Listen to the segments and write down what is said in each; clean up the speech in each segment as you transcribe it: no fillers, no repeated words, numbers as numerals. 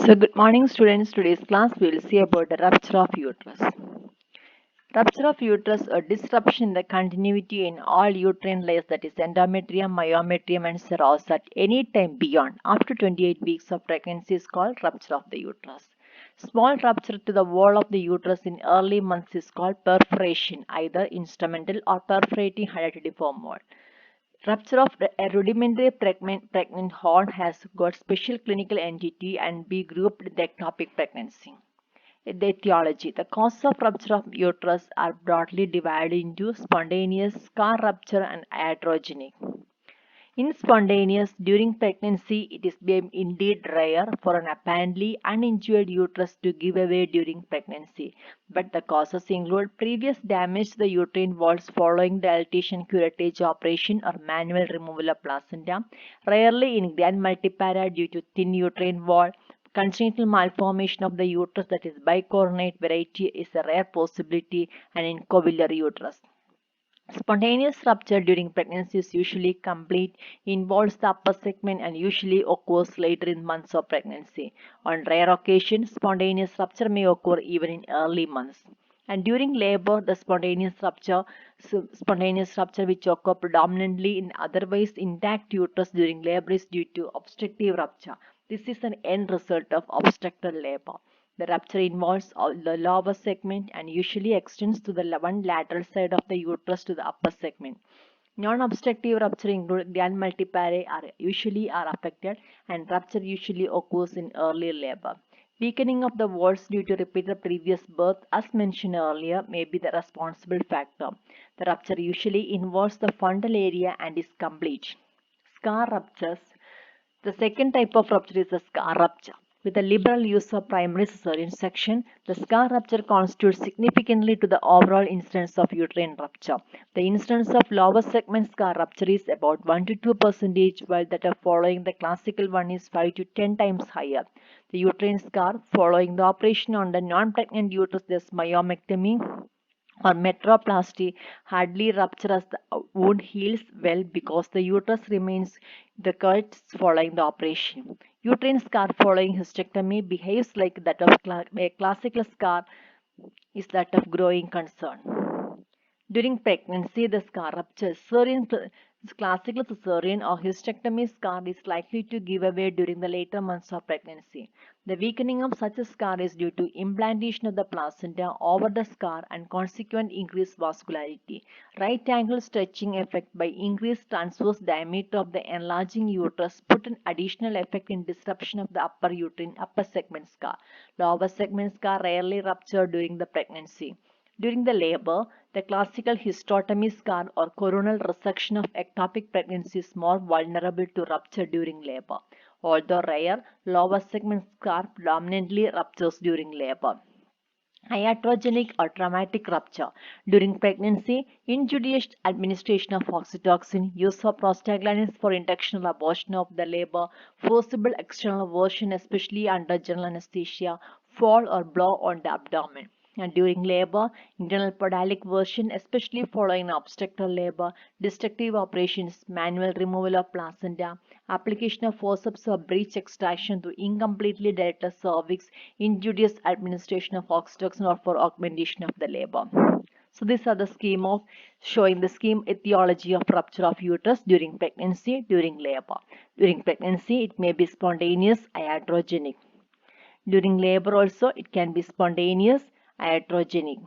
So good morning students. Today's class we will see about the rupture of uterus. Rupture of uterus, a disruption in the continuity in all uterine layers, that is endometrium, myometrium and serosa at any time beyond after 28 weeks of pregnancy is called rupture of the uterus. Small rupture to the wall of the uterus in early months is called perforation, either instrumental or perforating hydatidiform wall. Rupture of a rudimentary pregnant horn has got special clinical entity and be grouped with ectopic pregnancy. The etiology. The causes of rupture of uterus are broadly divided into spontaneous, scar rupture, and iatrogenic. In spontaneous, during pregnancy, it is indeed rare for an apparently uninjured uterus to give away during pregnancy, but the causes include previous damage to the uterine walls following the Altition curettage operation or manual removal of placenta, rarely in grand multipara due to thin uterine wall. Congenital malformation of the uterus, that is bicoronate variety, is a rare possibility, and in covillar uterus. Spontaneous rupture during pregnancy is usually complete, involves the upper segment, and usually occurs later in months of pregnancy. On rare occasions, spontaneous rupture may occur even in early months. And during labor, the spontaneous rupture which occur predominantly in otherwise intact uterus during labor is due to obstructive rupture. This is an end result of obstructed labor. The rupture involves the lower segment and usually extends to the one lateral side of the uterus to the upper segment. Non-obstructive rupture include gland multiparae are affected, and rupture usually occurs in early labor. Weakening of the walls due to repeated previous birth, as mentioned earlier, may be the responsible factor. The rupture usually involves the fundal area and is complete. Scar ruptures. The second type of rupture is the scar rupture. With the liberal use of primary cesarean section, the scar rupture contributes significantly to the overall incidence of uterine rupture. The incidence of lower segment scar rupture is about 1 to 2%, while that of following the classical one is 5 to 10 times higher. The uterine scar following the operation on the non-pregnant uterus, thus myomectomy or metroplasty, hardly rupture as the wound heals well because the uterus remains the cuts following the operation. Uterine scar following hysterectomy behaves like that of a classical scar is that of growing concern. During pregnancy, the scar rupture. Classical cesarean or hysterectomy scar is likely to give away during the later months of pregnancy. The weakening of such a scar is due to implantation of the placenta over the scar and consequent increased vascularity. Right angle stretching effect by increased transverse diameter of the enlarging uterus put an additional effect in disruption of the upper segment scar. Lower segment scar rarely rupture during the pregnancy. During the labor, the classical hysterotomy scar or coronal resection of ectopic pregnancy is more vulnerable to rupture during labor. Although rare, lower segment scar predominantly ruptures during labor. Iatrogenic or traumatic rupture. During pregnancy, injudicious administration of oxytocin, use of prostaglandins for induction or abortion of the labor, forcible external version especially under general anesthesia, fall or blow on the abdomen. And during labor, internal podalic version, especially following obstetrical labor, destructive operations, manual removal of placenta, application of forceps or breech extraction to incompletely dilated cervix, injudicious administration of oxytocin or for augmentation of the labor. So these are the scheme of showing the scheme etiology of rupture of uterus during pregnancy, during labor. During pregnancy, it may be spontaneous, iatrogenic. During labor also, it can be spontaneous, iatrogenic.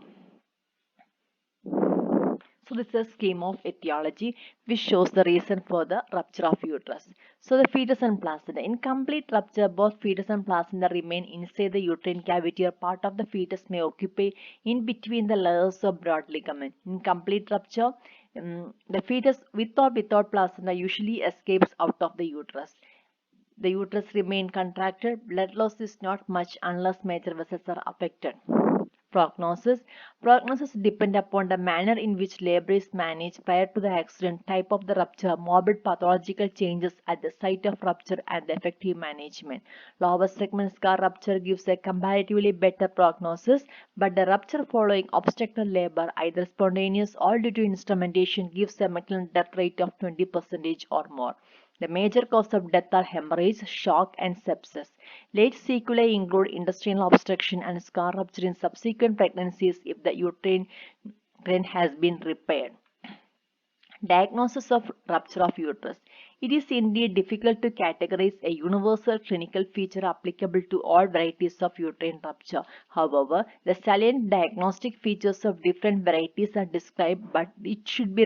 So this is a scheme of etiology which shows the reason for the rupture of uterus. So the fetus and placenta. In complete rupture, both fetus and placenta remain inside the uterine cavity or part of the fetus may occupy in between the layers of broad ligament. In complete rupture, the fetus with or without placenta usually escapes out of the uterus. The uterus remains contracted. Blood loss is not much unless major vessels are affected. Prognosis. Prognosis depend upon the manner in which labor is managed prior to the accident, type of the rupture, morbid pathological changes at the site of rupture, and the effective management. Lower segment scar rupture gives a comparatively better prognosis, but the rupture following obstetrical labor, either spontaneous or due to instrumentation, gives a maternal death rate of 20% or more. The major cause of death are hemorrhage, shock, and sepsis. Late sequelae include intestinal obstruction and scar rupture in subsequent pregnancies if the uterine drain has been repaired. Diagnosis of rupture of uterus. It is indeed difficult to categorize a universal clinical feature applicable to all varieties of uterine rupture. However, the salient diagnostic features of different varieties are described, but it should be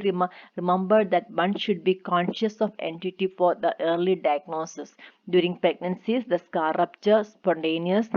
remembered that one should be conscious of entity for the early diagnosis. During pregnancies, the scar rupture, spontaneous,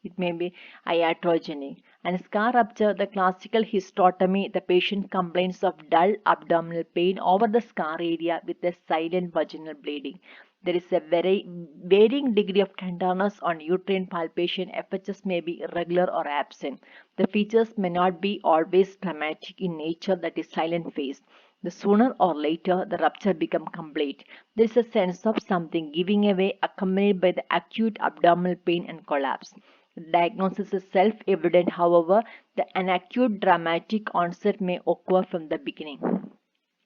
it may be iatrogenic. And scar rupture, the classical hysterotomy, the patient complains of dull abdominal pain over the scar area with a silent vaginal bleeding. There is a very varying degree of tenderness on uterine palpation. FHS may be irregular or absent. The features may not be always dramatic in nature, that is silent phase. The sooner or later the rupture becomes complete. There is a sense of something giving away accompanied by the acute abdominal pain and collapse. The diagnosis is self-evident, however, an acute dramatic onset may occur from the beginning.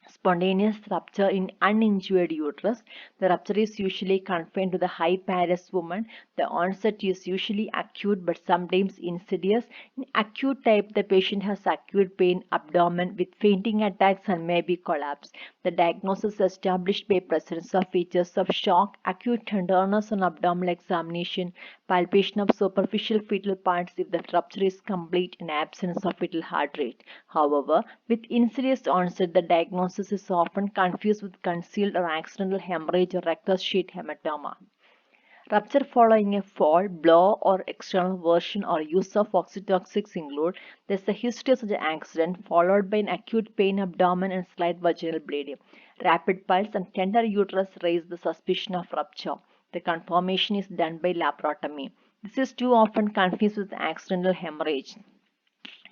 Spontaneous rupture in uninjured uterus. The rupture is usually confined to the high Paris woman. The onset is usually acute but sometimes insidious. In acute type, the patient has acute pain, abdomen with fainting attacks and maybe collapse. The diagnosis is established by presence of features of shock, acute tenderness on abdominal examination, palpation of superficial fetal parts if the rupture is complete in absence of fetal heart rate. However, with insidious onset, the diagnosis is often confused with concealed or accidental hemorrhage or rectus sheath hematoma. Rupture following a fall, blow, or external version or use of oxytoxics include there's a history of such an accident followed by an acute pain abdomen and slight vaginal bleeding. Rapid pulse and tender uterus raise the suspicion of rupture. The confirmation is done by laparotomy. This is too often confused with accidental hemorrhage.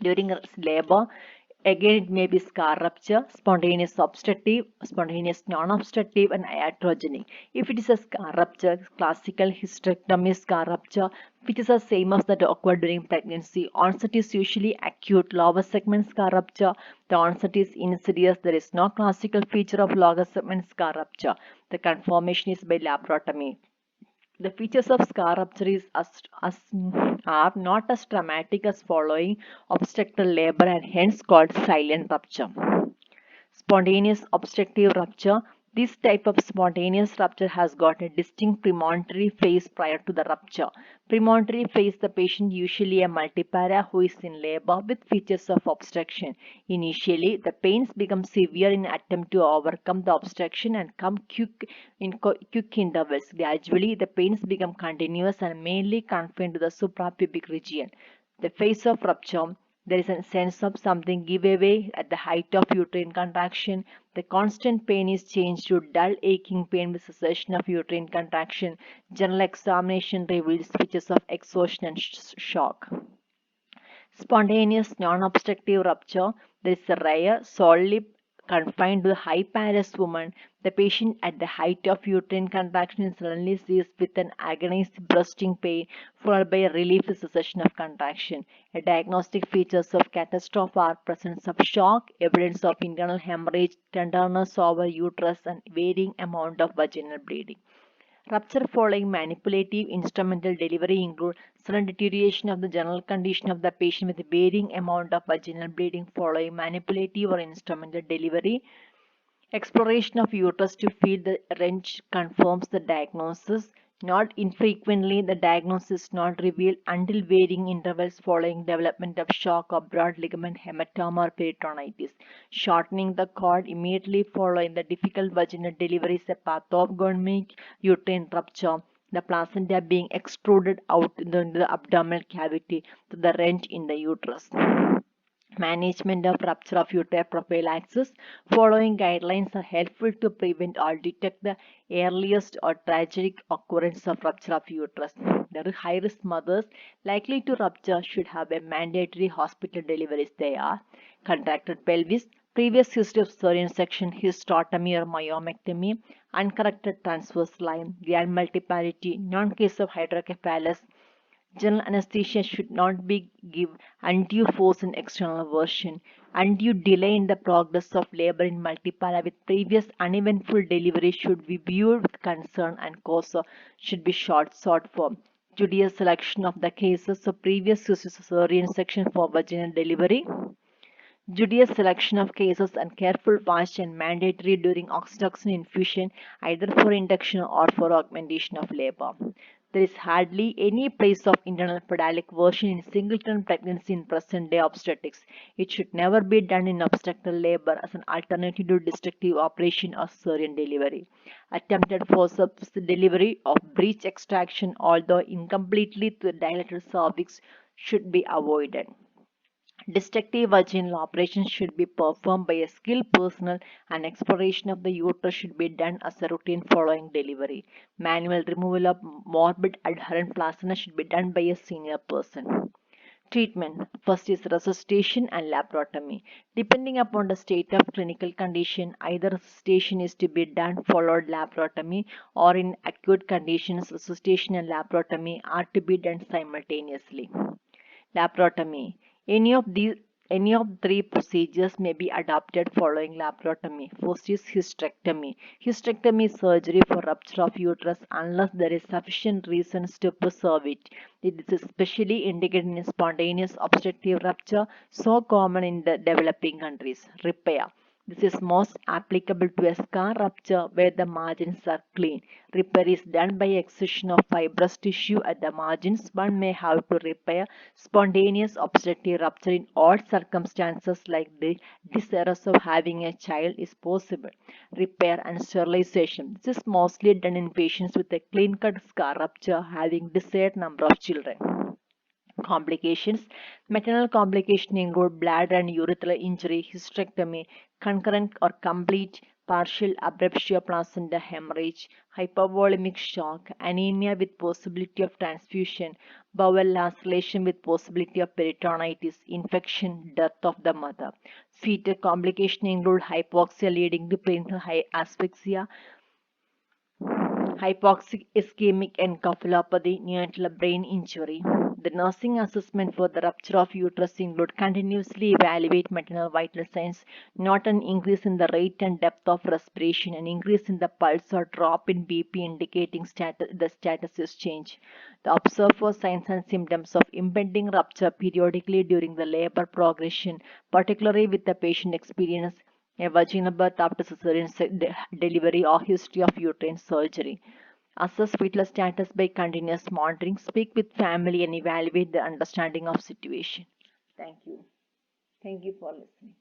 During labor, again it may be scar rupture, spontaneous obstructive, spontaneous non-obstructive, and iatrogenic. If it is a scar rupture, classical hysterectomy scar rupture, which is the same as that occurred during pregnancy. Onset is usually acute lower segment scar rupture. The onset is insidious. There is no classical feature of lower segment scar rupture. The confirmation is by laparotomy. The features of scar rupture are not as dramatic as following obstetrical labor and hence called silent rupture. Spontaneous obstructive rupture. This type of spontaneous rupture has got a distinct premonitory phase prior to the rupture. Premonitory phase, the patient usually a multipara who is in labor with features of obstruction. Initially, the pains become severe in attempt to overcome the obstruction and come quick intervals. Gradually, the pains become continuous and mainly confined to the suprapubic region. The phase of rupture, there is a sense of something give away at the height of uterine contraction. The constant pain is changed to dull aching pain with cessation of uterine contraction. General examination reveals features of exhaustion and shock. Spontaneous non-obstructive rupture. There is a rare, solely confined to the high Paris woman. The patient at the height of uterine contraction suddenly seized with an agonized bursting pain followed by a relief cessation of contraction. A diagnostic features of catastrophe are presence of shock, evidence of internal hemorrhage, tenderness over uterus, and varying amount of vaginal bleeding. Rupture following manipulative instrumental delivery include sudden deterioration of the general condition of the patient with varying amount of vaginal bleeding following manipulative or instrumental delivery. Exploration of uterus to feel the wrench confirms the diagnosis. Not infrequently, the diagnosis is not revealed until varying intervals following development of shock or broad ligament hematoma or peritonitis. Shortening the cord immediately following the difficult vaginal delivery is a pathognomonic uterine rupture. The placenta being extruded out into the abdominal cavity to the rent in the uterus. Management of rupture of uterus prophylaxis. Following guidelines are helpful to prevent or detect the earliest or tragic occurrence of rupture of uterus. The high-risk mothers likely to rupture should have a mandatory hospital deliveries. They are contracted pelvis, previous history of cesarean section, hysterotomy or myomectomy, uncorrected transverse line, gland multiparity, non-case of hydrocephalus, General anesthesia should not be give undue force in external version. Undue delay in the progress of labor in multipara with previous uneventful delivery should be viewed with concern and cause should be sought for. Judicious selection of the cases of previous cesarean section for vaginal delivery. Judicious selection of cases and careful watch and mandatory during oxytocin infusion either for induction or for augmentation of labor. There is hardly any place of internal pedalic version in singleton pregnancy in present-day obstetrics. It should never be done in obstetrical labor as an alternative to destructive operation or cesarean delivery. Attempted forceps delivery of breech extraction, although incompletely to the dilated cervix, should be avoided. Destructive vaginal operations should be performed by a skilled personnel and exploration of the uterus should be done as a routine following delivery. Manual removal of morbid adherent placenta should be done by a senior person. Treatment. First is resuscitation and laparotomy. Depending upon the state of clinical condition, either resuscitation is to be done followed laparotomy or in acute conditions, resuscitation and laparotomy are to be done simultaneously. Laparotomy. Any of these any of three procedures may be adopted following laparotomy. First is hysterectomy. Hysterectomy is surgery for rupture of uterus unless there is sufficient reasons to preserve it. It is especially indicated in spontaneous obstructive rupture, so common in the developing countries. Repair. This is most applicable to a scar rupture where the margins are clean. Repair is done by excision of fibrous tissue at the margins. One may have to repair spontaneous obstructive rupture in odd circumstances like the desirous of having a child is possible. Repair and sterilization. This is mostly done in patients with a clean-cut scar rupture having desired number of children. Complications. Maternal complications include bladder and urethral injury, hysterectomy, concurrent or complete partial abruptio placenta hemorrhage, hypovolemic shock, anemia with possibility of transfusion, bowel laceration with possibility of peritonitis, infection, death of the mother. Fetal complications include hypoxia leading to painful asphyxia, hypoxic ischemic encephalopathy, neonatal brain injury. The nursing assessment for the rupture of uterus include continuously evaluate maternal vital signs, not an increase in the rate and depth of respiration, an increase in the pulse or drop in BP indicating the status is changed. The observe for signs and symptoms of impending rupture periodically during the labor progression, particularly with the patient experience a vaginal birth after cesarean delivery or history of uterine surgery. Assess fetal status by continuous monitoring, speak with family and evaluate the understanding of situation. Thank you. Thank you for listening.